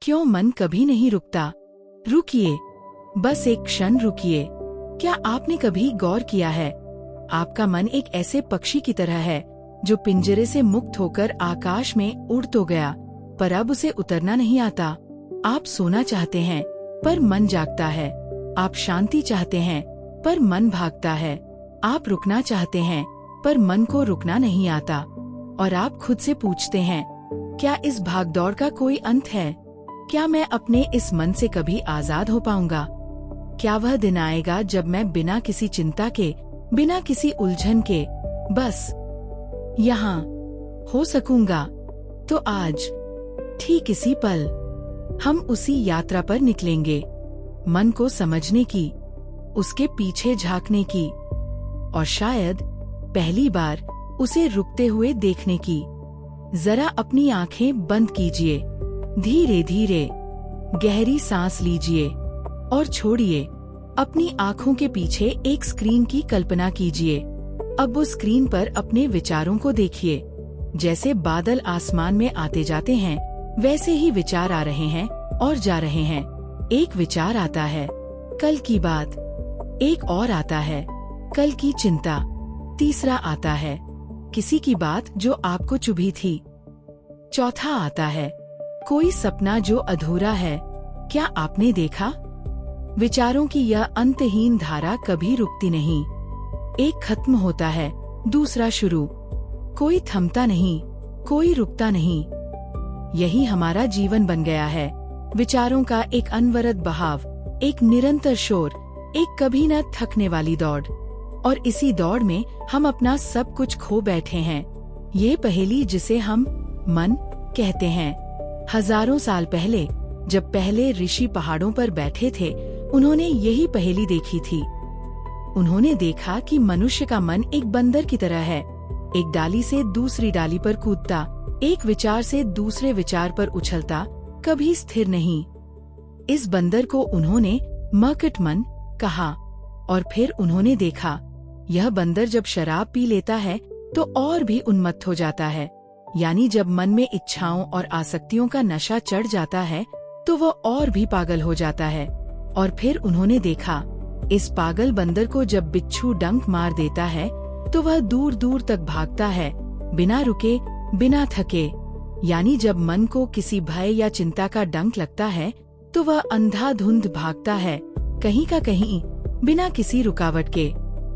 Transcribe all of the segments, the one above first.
क्यों मन कभी नहीं रुकता? रुकिए, बस एक क्षण रुकिए। क्या आपने कभी गौर किया है, आपका मन एक ऐसे पक्षी की तरह है जो पिंजरे से मुक्त होकर आकाश में उड़ तो गया, पर अब उसे उतरना नहीं आता। आप सोना चाहते हैं पर मन जागता है। आप शांति चाहते हैं पर मन भागता है। आप रुकना चाहते हैं पर मन को रुकना नहीं आता। और आप खुद से पूछते हैं, क्या इस भागदौड़ का कोई अंत है? क्या मैं अपने इस मन से कभी आजाद हो पाऊंगा? क्या वह दिन आएगा जब मैं बिना किसी चिंता के, बिना किसी उलझन के, बस यहाँ हो सकूंगा? तो आज ठीक इसी पल हम उसी यात्रा पर निकलेंगे, मन को समझने की, उसके पीछे झांकने की, और शायद पहली बार उसे रुकते हुए देखने की। जरा अपनी आंखें बंद कीजिए, धीरे धीरे गहरी सांस लीजिए और छोड़िए। अपनी आंखों के पीछे एक स्क्रीन की कल्पना कीजिए। अब उस स्क्रीन पर अपने विचारों को देखिए। जैसे बादल आसमान में आते जाते हैं, वैसे ही विचार आ रहे हैं और जा रहे हैं। एक विचार आता है, कल की बात। एक और आता है, कल की चिंता। तीसरा आता है, किसी की बात जो आपको चुभी थी। चौथा आता है, कोई सपना जो अधूरा है। क्या आपने देखा? विचारों की यह अंतहीन धारा कभी रुकती नहीं। एक खत्म होता है, दूसरा शुरू। कोई थमता नहीं, कोई रुकता नहीं। यही हमारा जीवन बन गया है, विचारों का एक अनवरत बहाव, एक निरंतर शोर, एक कभी न थकने वाली दौड़। और इसी दौड़ में हम अपना सब कुछ खो बैठे हैं। ये पहेली जिसे हम मन कहते हैं। हजारों साल पहले जब पहले ऋषि पहाड़ों पर बैठे थे, उन्होंने यही पहेली देखी थी। उन्होंने देखा कि मनुष्य का मन एक बंदर की तरह है, एक डाली से दूसरी डाली पर कूदता, एक विचार से दूसरे विचार पर उछलता, कभी स्थिर नहीं। इस बंदर को उन्होंने मर्कट मन कहा। और फिर उन्होंने देखा, यह बंदर जब शराब पी लेता है तो और भी उन्मत्त हो जाता है। यानी जब मन में इच्छाओं और आसक्तियों का नशा चढ़ जाता है तो वह और भी पागल हो जाता है। और फिर उन्होंने देखा, इस पागल बंदर को जब बिच्छू डंक मार देता है तो वह दूर दूर तक भागता है, बिना रुके, बिना थके। यानी जब मन को किसी भय या चिंता का डंक लगता है तो वह अंधाधुंध भागता है, कहीं का कहीं, बिना किसी रुकावट के।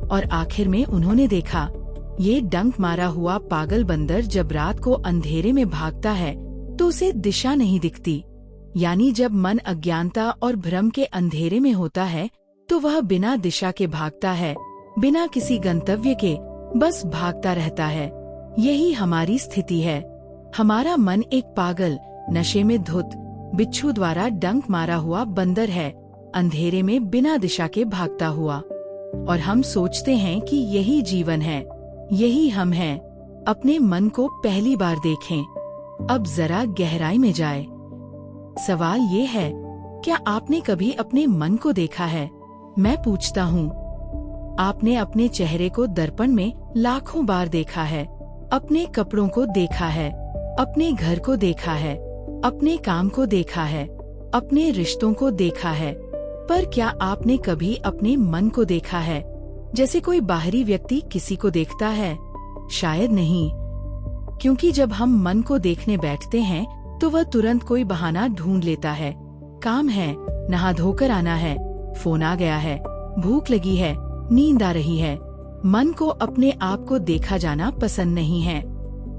और आखिर में उन्होंने देखा, ये डंक मारा हुआ पागल बंदर जब रात को अंधेरे में भागता है तो उसे दिशा नहीं दिखती। यानी जब मन अज्ञानता और भ्रम के अंधेरे में होता है तो वह बिना दिशा के भागता है, बिना किसी गंतव्य के, बस भागता रहता है। यही हमारी स्थिति है। हमारा मन एक पागल, नशे में धुत, बिच्छू द्वारा डंक मारा हुआ बंदर है, अंधेरे में बिना दिशा के भागता हुआ। और हम सोचते हैं कि यही जीवन है, यही हम हैं। अपने मन को पहली बार देखें। अब जरा गहराई में जाए। सवाल ये है, क्या आपने कभी अपने मन को देखा है? मैं पूछता हूँ, आपने अपने चेहरे को दर्पण में लाखों बार देखा है, अपने कपड़ों को देखा है, अपने घर को देखा है, अपने काम को देखा है, अपने रिश्तों को देखा है, पर क्या आपने कभी अपने मन को देखा है जैसे कोई बाहरी व्यक्ति किसी को देखता है? शायद नहीं, क्योंकि जब हम मन को देखने बैठते हैं तो वह तुरंत कोई बहाना ढूंढ लेता है। काम है, नहा धोकर आना है, फोन आ गया है, भूख लगी है, नींद आ रही है। मन को अपने आप को देखा जाना पसंद नहीं है।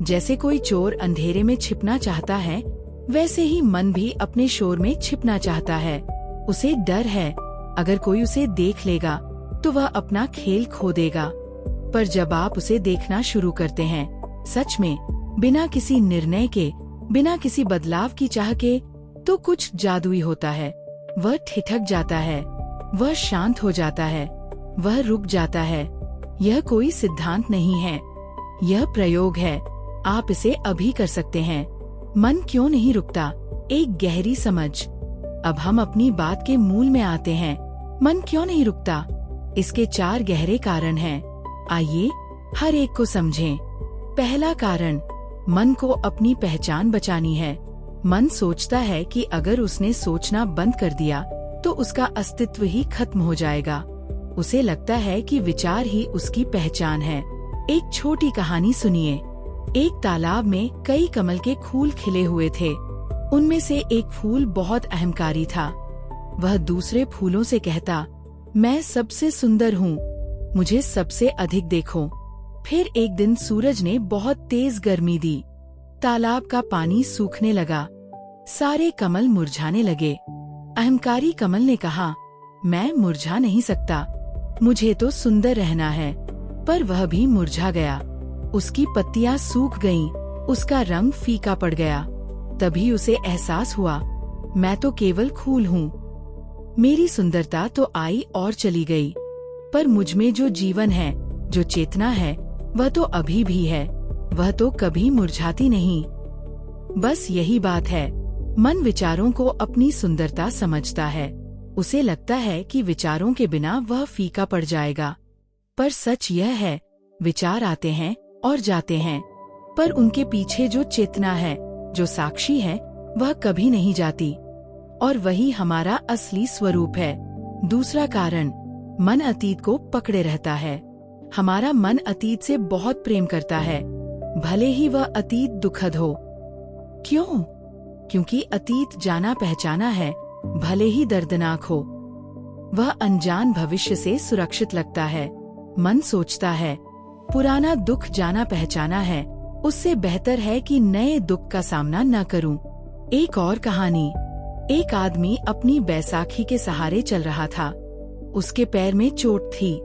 जैसे कोई चोर अंधेरे में छिपना चाहता है, वैसे ही मन भी अपने शोर में छिपना चाहता है। उसे डर है, अगर कोई उसे देख लेगा तो वह अपना खेल खो देगा। पर जब आप उसे देखना शुरू करते हैं, सच में, बिना किसी निर्णय के, बिना किसी बदलाव की चाह के, तो कुछ जादुई होता है। वह ठिठक जाता है, वह शांत हो जाता है, वह रुक जाता है। यह कोई सिद्धांत नहीं है, यह प्रयोग है। आप इसे अभी कर सकते हैं। मन क्यों नहीं रुकता? एक गहरी समझ। अब हम अपनी बात के मूल में आते हैं। मन क्यों नहीं रुकता? इसके 4 गहरे कारण हैं। आइए हर एक को समझें। पहला कारण, मन को अपनी पहचान बचानी है। मन सोचता है कि अगर उसने सोचना बंद कर दिया तो उसका अस्तित्व ही खत्म हो जाएगा। उसे लगता है कि विचार ही उसकी पहचान है। एक छोटी कहानी सुनिए। एक तालाब में कई कमल के फूल खिले हुए थे। उनमें से एक फूल बहुत अहंकारी था। वह दूसरे फूलों से कहता, मैं सबसे सुंदर हूँ, मुझे सबसे अधिक देखो। फिर एक दिन सूरज ने बहुत तेज गर्मी दी। तालाब का पानी सूखने लगा। सारे कमल मुरझाने लगे। अहंकारी कमल ने कहा, मैं मुरझा नहीं सकता, मुझे तो सुंदर रहना है। पर वह भी मुरझा गया। उसकी पत्तियां सूख गईं, उसका रंग फीका पड़ गया। तभी उसे एहसास हुआ, मैं तो केवल फूल हूँ। मेरी सुंदरता तो आई और चली गई, पर मुझमें जो जीवन है, जो चेतना है, वह तो अभी भी है। वह तो कभी मुरझाती नहीं। बस यही बात है। मन विचारों को अपनी सुंदरता समझता है। उसे लगता है कि विचारों के बिना वह फीका पड़ जाएगा। पर सच यह है, विचार आते हैं और जाते हैं, पर उनके पीछे जो चेतना है, जो साक्षी है, वह कभी नहीं जाती। और वही हमारा असली स्वरूप है। दूसरा कारण, मन अतीत को पकड़े रहता है। हमारा मन अतीत से बहुत प्रेम करता है, भले ही वह अतीत दुखद हो। क्यों? क्योंकि अतीत जाना पहचाना है, भले ही दर्दनाक हो। वह अनजान भविष्य से सुरक्षित लगता है। मन सोचता है, पुराना दुख जाना पहचाना है, उससे बेहतर है कि नए दुख का सामना न करूं। एक और कहानी। एक आदमी अपनी बैसाखी के सहारे चल रहा था। उसके पैर में चोट थी।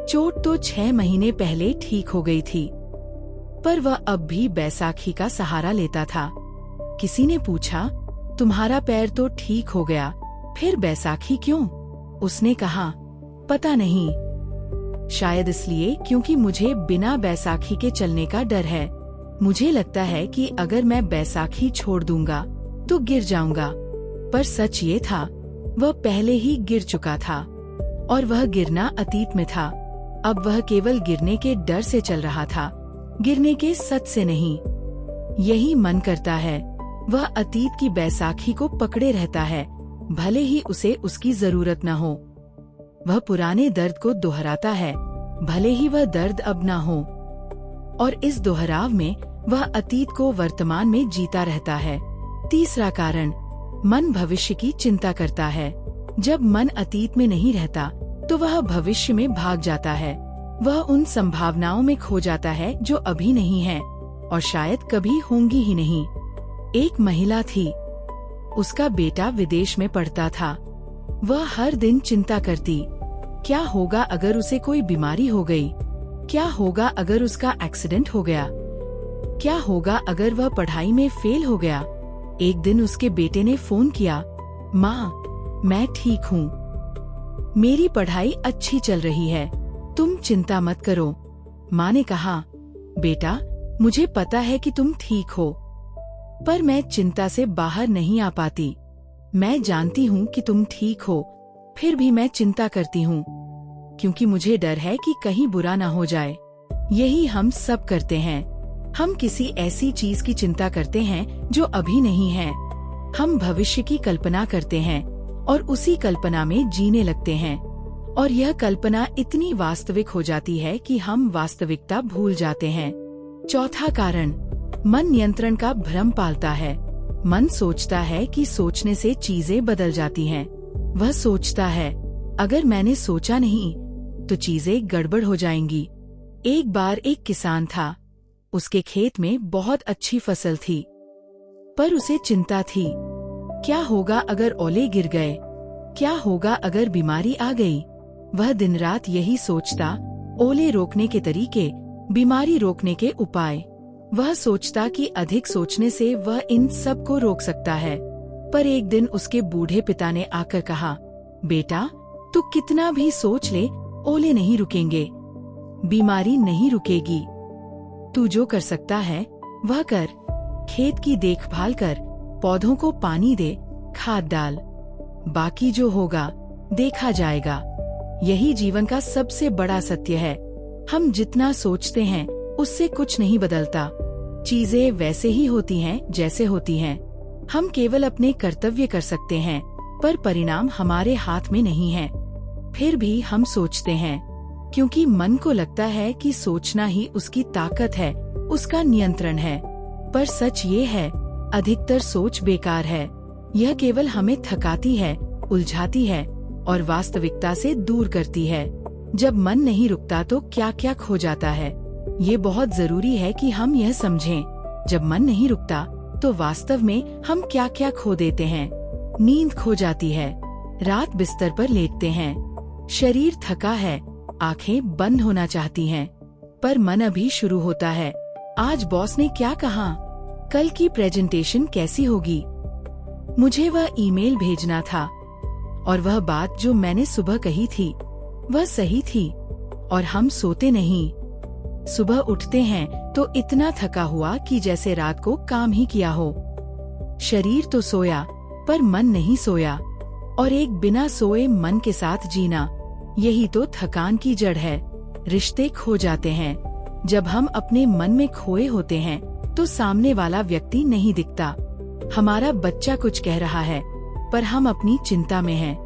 चोट तो 6 महीने पहले ठीक हो गई थी, पर वह अब भी बैसाखी का सहारा लेता था। किसी ने पूछा, तुम्हारा पैर तो ठीक हो गया, फिर बैसाखी क्यों? उसने कहा, पता नहीं, शायद इसलिए क्योंकि मुझे बिना बैसाखी के चलने का डर है। मुझे लगता है कि अगर मैं बैसाखी छोड़ दूंगा तो गिर जाऊंगा। पर सच ये था, वह पहले ही गिर चुका था, और वह गिरना अतीत में था। अब वह केवल गिरने के डर से चल रहा था, गिरने के सच से नहीं। यही मन करता है। वह अतीत की बैसाखी को पकड़े रहता है, भले ही उसे उसकी जरूरत न हो। वह पुराने दर्द को दोहराता है, भले ही वह दर्द अब न हो। और इस दोहराव में वह अतीत को वर्तमान में जीता रहता है। तीसरा कारण, मन भविष्य की चिंता करता है। जब मन अतीत में नहीं रहता तो वह भविष्य में भाग जाता है। वह उन संभावनाओं में खो जाता है जो अभी नहीं है और शायद कभी होंगी ही नहीं। एक महिला थी, उसका बेटा विदेश में पढ़ता था। वह हर दिन चिंता करती, क्या होगा अगर उसे कोई बीमारी हो गई? क्या होगा अगर उसका एक्सीडेंट हो गया? क्या होगा अगर वह पढ़ाई में फेल हो गया? एक दिन उसके बेटे ने फोन किया, माँ, मैं ठीक हूँ, मेरी पढ़ाई अच्छी चल रही है, तुम चिंता मत करो। माँ ने कहा, बेटा, मुझे पता है कि तुम ठीक हो, पर मैं चिंता से बाहर नहीं आ पाती। मैं जानती हूँ कि तुम ठीक हो, फिर भी मैं चिंता करती हूँ, क्योंकि मुझे डर है कि कहीं बुरा ना हो जाए। यही हम सब करते हैं। हम किसी ऐसी चीज की चिंता करते हैं जो अभी नहीं है। हम भविष्य की कल्पना करते हैं और उसी कल्पना में जीने लगते हैं, और यह कल्पना इतनी वास्तविक हो जाती है कि हम वास्तविकता भूल जाते हैं। चौथा कारण, मन नियंत्रण का भ्रम पालता है। मन सोचता है कि सोचने से चीजें बदल जाती हैं। वह सोचता है, अगर मैंने सोचा नहीं तो चीजें गड़बड़ हो जाएंगी। एक बार एक किसान था। उसके खेत में बहुत अच्छी फसल थी, पर उसे चिंता थी, क्या होगा अगर ओले गिर गए? क्या होगा अगर बीमारी आ गई? वह दिन रात यही सोचता, ओले रोकने के तरीके, बीमारी रोकने के उपाय। वह सोचता कि अधिक सोचने से वह इन सब को रोक सकता है। पर एक दिन उसके बूढ़े पिता ने आकर कहा, बेटा, तू कितना भी सोच ले, ओले नहीं रुकेंगे, बीमारी नहीं रुकेगी। तू जो कर सकता है वह कर। खेत की देखभाल कर, पौधों को पानी दे, खाद डाल, बाकी जो होगा देखा जाएगा। यही जीवन का सबसे बड़ा सत्य है। हम जितना सोचते हैं उससे कुछ नहीं बदलता। चीजें वैसे ही होती हैं जैसे होती हैं। हम केवल अपने कर्तव्य कर सकते हैं, पर परिणाम हमारे हाथ में नहीं है। फिर भी हम सोचते हैं, क्योंकि मन को लगता है कि सोचना ही उसकी ताकत है, उसका नियंत्रण है। पर सच ये है, अधिकतर सोच बेकार है। यह केवल हमें थकाती है, उलझाती है और वास्तविकता से दूर करती है। जब मन नहीं रुकता तो क्या क्या खो जाता है, ये बहुत जरूरी है कि हम यह समझें। जब मन नहीं रुकता तो वास्तव में हम क्या क्या खो देते हैं। नींद खो जाती है, रात बिस्तर पर लेटते हैं, शरीर थका है, आंखें बंद होना चाहती हैं, पर मन अभी शुरू होता है। आज बॉस ने क्या कहा, कल की प्रेजेंटेशन कैसी होगी, मुझे वह ईमेल भेजना था, और वह बात जो मैंने सुबह कही थी वह सही थी। और हम सोते नहीं। सुबह उठते हैं तो इतना थका हुआ कि जैसे रात को काम ही किया हो। शरीर तो सोया पर मन नहीं सोया, और एक बिना सोए मन के साथ जीना, यही तो थकान की जड़ है। रिश्ते खो जाते हैं। जब हम अपने मन में खोए होते हैं तो सामने वाला व्यक्ति नहीं दिखता। हमारा बच्चा कुछ कह रहा है पर हम अपनी चिंता में हैं।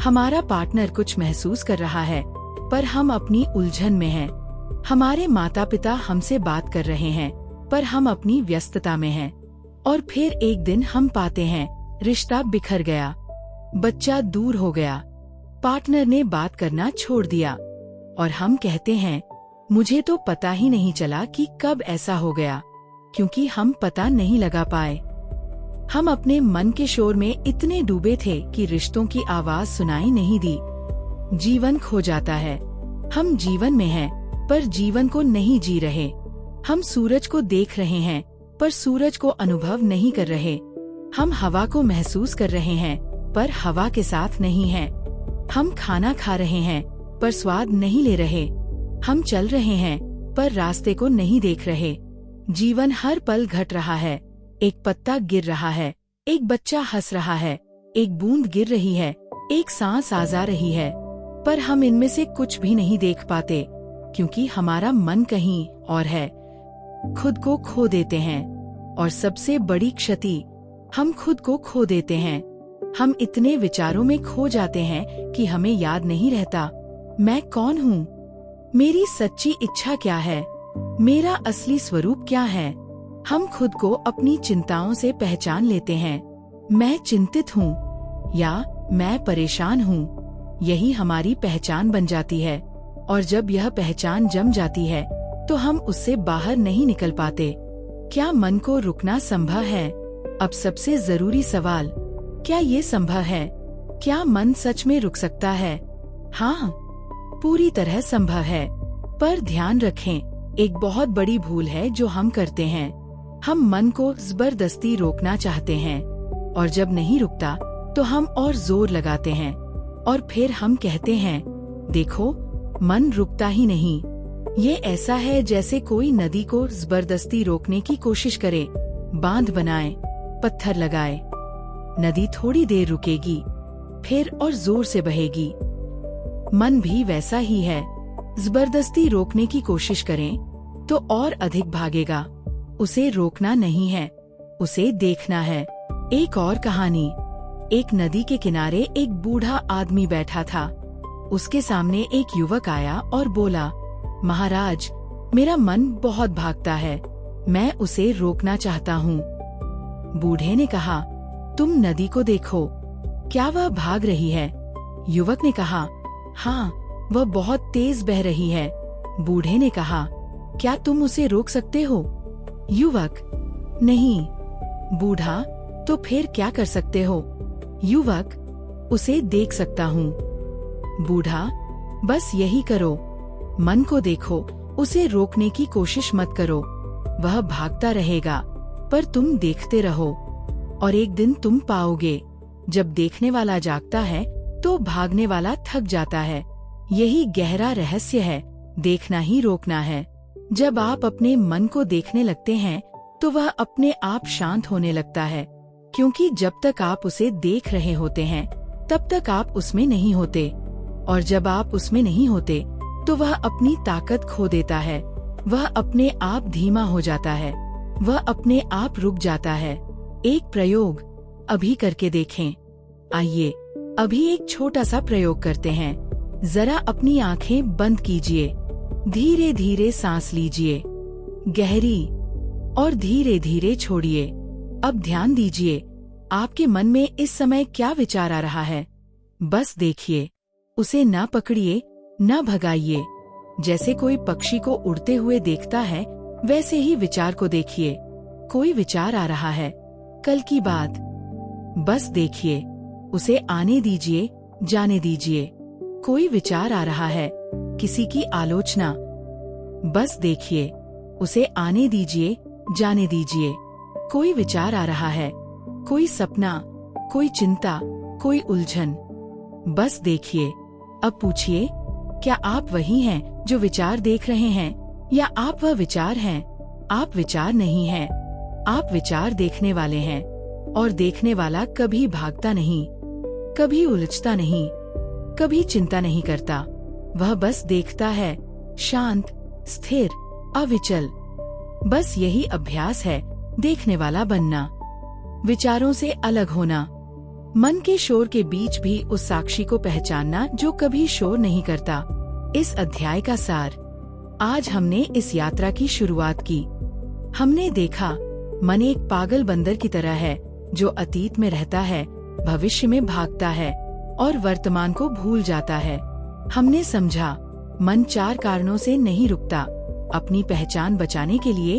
हमारा पार्टनर कुछ महसूस कर रहा है पर हम अपनी उलझन में हैं। हमारे माता पिता हमसे बात कर रहे हैं पर हम अपनी व्यस्तता में हैं। और फिर एक दिन हम पाते हैं रिश्ता बिखर गया, बच्चा दूर हो गया, पार्टनर ने बात करना छोड़ दिया, और हम कहते हैं मुझे तो पता ही नहीं चला कि कब ऐसा हो गया, क्योंकि हम पता नहीं लगा पाए। हम अपने मन के शोर में इतने डूबे थे कि रिश्तों की आवाज सुनाई नहीं दी। जीवन खो जाता है। हम जीवन में हैं पर जीवन को नहीं जी रहे। हम सूरज को देख रहे हैं पर सूरज को अनुभव नहीं कर रहे। हम हवा को महसूस कर रहे हैं पर हवा के साथ नहीं हैं। हम खाना खा रहे हैं पर स्वाद नहीं ले रहे। हम चल रहे हैं पर रास्ते को नहीं देख रहे। जीवन हर पल घट रहा है। एक पत्ता गिर रहा है, एक बच्चा हंस रहा है, एक बूंद गिर रही है, एक सांस आ जा रही है, पर हम इनमें से कुछ भी नहीं देख पाते, क्योंकि हमारा मन कहीं और है। खुद को खो देते हैं, और सबसे बड़ी क्षति, हम खुद को खो देते हैं। हम इतने विचारों में खो जाते हैं कि हमें याद नहीं रहता मैं कौन हूँ, मेरी सच्ची इच्छा क्या है, मेरा असली स्वरूप क्या है। हम खुद को अपनी चिंताओं से पहचान लेते हैं। मैं चिंतित हूँ या मैं परेशान हूँ, यही हमारी पहचान बन जाती है। और जब यह पहचान जम जाती है तो हम उससे बाहर नहीं निकल पाते। क्या मन को रुकना संभव है? अब सबसे जरूरी सवाल, क्या ये संभव है? क्या मन सच में रुक सकता है? हाँ, पूरी तरह संभव है। पर ध्यान रखें, एक बहुत बड़ी भूल है जो हम करते हैं। हम मन को जबरदस्ती रोकना चाहते हैं, और जब नहीं रुकता तो हम और जोर लगाते हैं, और फिर हम कहते हैं देखो मन रुकता ही नहीं। ये ऐसा है जैसे कोई नदी को जबरदस्ती रोकने की कोशिश करे, बांध बनाए, पत्थर लगाए। नदी थोड़ी देर रुकेगी, फिर और जोर से बहेगी। मन भी वैसा ही है, जबरदस्ती रोकने की कोशिश करें तो और अधिक भागेगा। उसे रोकना नहीं है, उसे देखना है। एक और कहानी। एक नदी के किनारे एक बूढ़ा आदमी बैठा था। उसके सामने एक युवक आया और बोला, महाराज, मेरा मन बहुत भागता है, मैं उसे रोकना चाहता हूँ। बूढ़े ने कहा, तुम नदी को देखो, क्या वह भाग रही है? युवक ने कहा, हाँ, वह बहुत तेज बह रही है। बूढ़े ने कहा, क्या तुम उसे रोक सकते हो? युवक, नहीं। बूढ़ा, तो फिर क्या कर सकते हो? युवक, उसे देख सकता हूँ। बूढ़ा, बस यही करो, मन को देखो, उसे रोकने की कोशिश मत करो। वह भागता रहेगा, पर तुम देखते रहो, और एक दिन तुम पाओगे, जब देखने वाला जागता है तो भागने वाला थक जाता है। यही गहरा रहस्य है, देखना ही रोकना है। जब आप अपने मन को देखने लगते हैं तो वह अपने आप शांत होने लगता है, क्योंकि जब तक आप उसे देख रहे होते हैं तब तक आप उसमें नहीं होते, और जब आप उसमें नहीं होते तो वह अपनी ताकत खो देता है। वह अपने आप धीमा हो जाता है, वह अपने आप रुक जाता है। एक प्रयोग अभी करके देखें। आइए अभी एक छोटा सा प्रयोग करते हैं। जरा अपनी आंखें बंद कीजिए, धीरे धीरे सांस लीजिए, गहरी और धीरे धीरे छोड़िए। अब ध्यान दीजिए आपके मन में इस समय क्या विचार आ रहा है। बस देखिए, उसे ना पकड़िए, ना भगाइए। जैसे कोई पक्षी को उड़ते हुए देखता है, वैसे ही विचार को देखिए। कोई विचार आ रहा है, कल की बात, बस देखिए, उसे आने दीजिए, जाने दीजिए। कोई विचार आ रहा है, किसी की आलोचना, बस देखिए, उसे आने दीजिए, जाने दीजिए। कोई विचार आ रहा है, कोई सपना, कोई चिंता, कोई उलझन, बस देखिए। अब पूछिए, क्या आप वही हैं जो विचार देख रहे हैं, या आप वह विचार हैं? आप विचार नहीं हैं, आप विचार देखने वाले हैं। और देखने वाला कभी भागता नहीं, कभी उलझता नहीं, कभी चिंता नहीं करता। वह बस देखता है, शांत, स्थिर, अविचल। बस यही अभ्यास है, देखने वाला बनना, विचारों से अलग होना, मन के शोर के बीच भी उस साक्षी को पहचानना जो कभी शोर नहीं करता। इस अध्याय का सार। आज हमने इस यात्रा की शुरुआत की। हमने देखा, मन एक पागल बंदर की तरह है जो अतीत में रहता है, भविष्य में भागता है और वर्तमान को भूल जाता है। हमने समझा, मन 4 कारणों से नहीं रुकता। अपनी पहचान बचाने के लिए,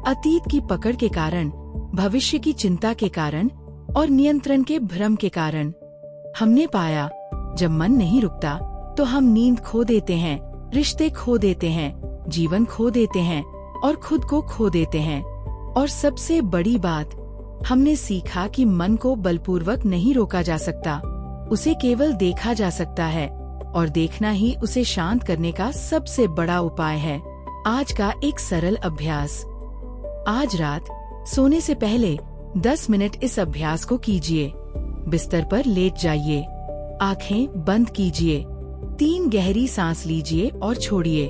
अतीत की पकड़ के कारण, भविष्य की चिंता के कारण और नियंत्रण के भ्रम के कारण। हमने पाया, जब मन नहीं रुकता तो हम नींद खो देते हैं, रिश्ते खो देते हैं, जीवन खो देते हैं और खुद को खो देते हैं। और सबसे बड़ी बात, हमने सीखा कि मन को बलपूर्वक नहीं रोका जा सकता, उसे केवल देखा जा सकता है और देखना ही उसे शांत करने का सबसे बड़ा उपाय है। आज का एक सरल अभ्यास। आज रात सोने से पहले 10 मिनट इस अभ्यास को कीजिए। बिस्तर पर लेट जाइए, आंखें बंद कीजिए, 3 गहरी सांस लीजिए और छोड़िए।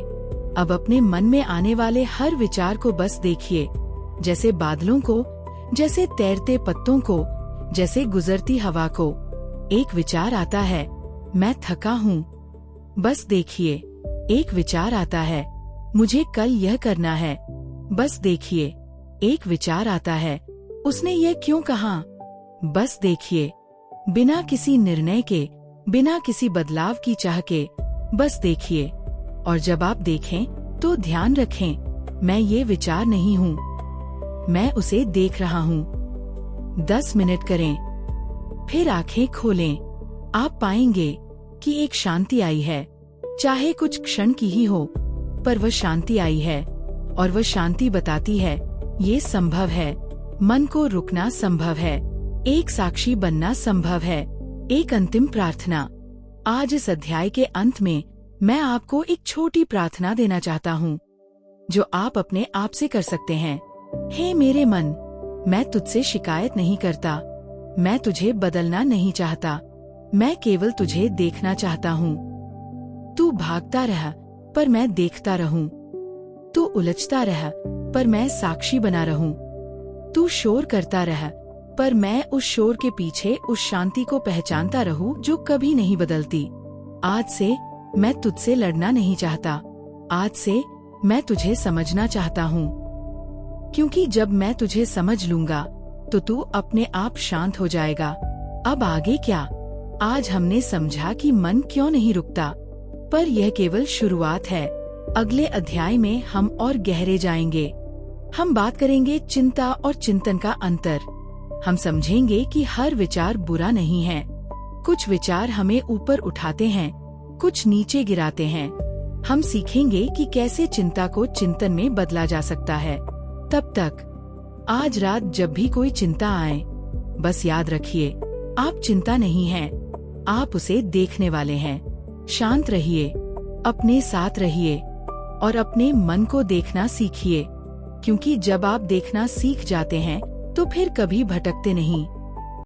अब अपने मन में आने वाले हर विचार को बस देखिए, जैसे बादलों को, जैसे तैरते पत्तों को, जैसे गुजरती हवा को। एक विचार आता है, मैं थका हूँ, बस देखिए। एक विचार आता है, मुझे कल यह करना है, बस देखिए। एक विचार आता है, उसने यह क्यों कहा, बस देखिए। बिना किसी निर्णय के, बिना किसी बदलाव की चाह के, बस देखिए। और जब आप देखें तो ध्यान रखें, मैं ये विचार नहीं हूँ, मैं उसे देख रहा हूँ। 10 मिनट करें, फिर आंखें खोलें। आप पाएंगे कि एक शांति आई है, चाहे कुछ क्षण की ही हो, पर वह शांति आई है। और वह शांति बताती है, ये संभव है, मन को रुकना संभव है, एक साक्षी बनना संभव है। एक अंतिम प्रार्थना। आज इस अध्याय के अंत में मैं आपको एक छोटी प्रार्थना देना चाहता हूँ, जो आप अपने आप से कर सकते हैं। हे मेरे मन, मैं तुझसे शिकायत नहीं करता, मैं तुझे बदलना नहीं चाहता, मैं केवल तुझे देखना चाहता हूँ। तू भागता रह, पर मैं देखता रहूं। तू उलझता रह, पर मैं साक्षी बना रहूं। तू शोर करता रह, पर मैं उस शोर के पीछे उस शांति को पहचानता रहूं जो कभी नहीं बदलती। आज से मैं तुझसे लड़ना नहीं चाहता, आज से मैं तुझे समझना चाहता हूँ, क्योंकि जब मैं तुझे समझ लूंगा तो तू अपने आप शांत हो जाएगा। अब आगे क्या? आज हमने समझा कि मन क्यों नहीं रुकता, पर यह केवल शुरुआत है। अगले अध्याय में हम और गहरे जाएंगे। हम बात करेंगे चिंता और चिंतन का अंतर। हम समझेंगे कि हर विचार बुरा नहीं है। कुछ विचार हमें ऊपर उठाते हैं, कुछ नीचे गिराते हैं। हम सीखेंगे कि कैसे चिंता को चिंतन में बदला जा सकता है। तब तक आज रात जब भी कोई चिंता आए, बस याद रखिए, आप चिंता नहीं हैं, आप उसे देखने वाले हैं। शांत रहिए, अपने साथ रहिए और अपने मन को देखना सीखिए, क्योंकि जब आप देखना सीख जाते हैं तो फिर कभी भटकते नहीं।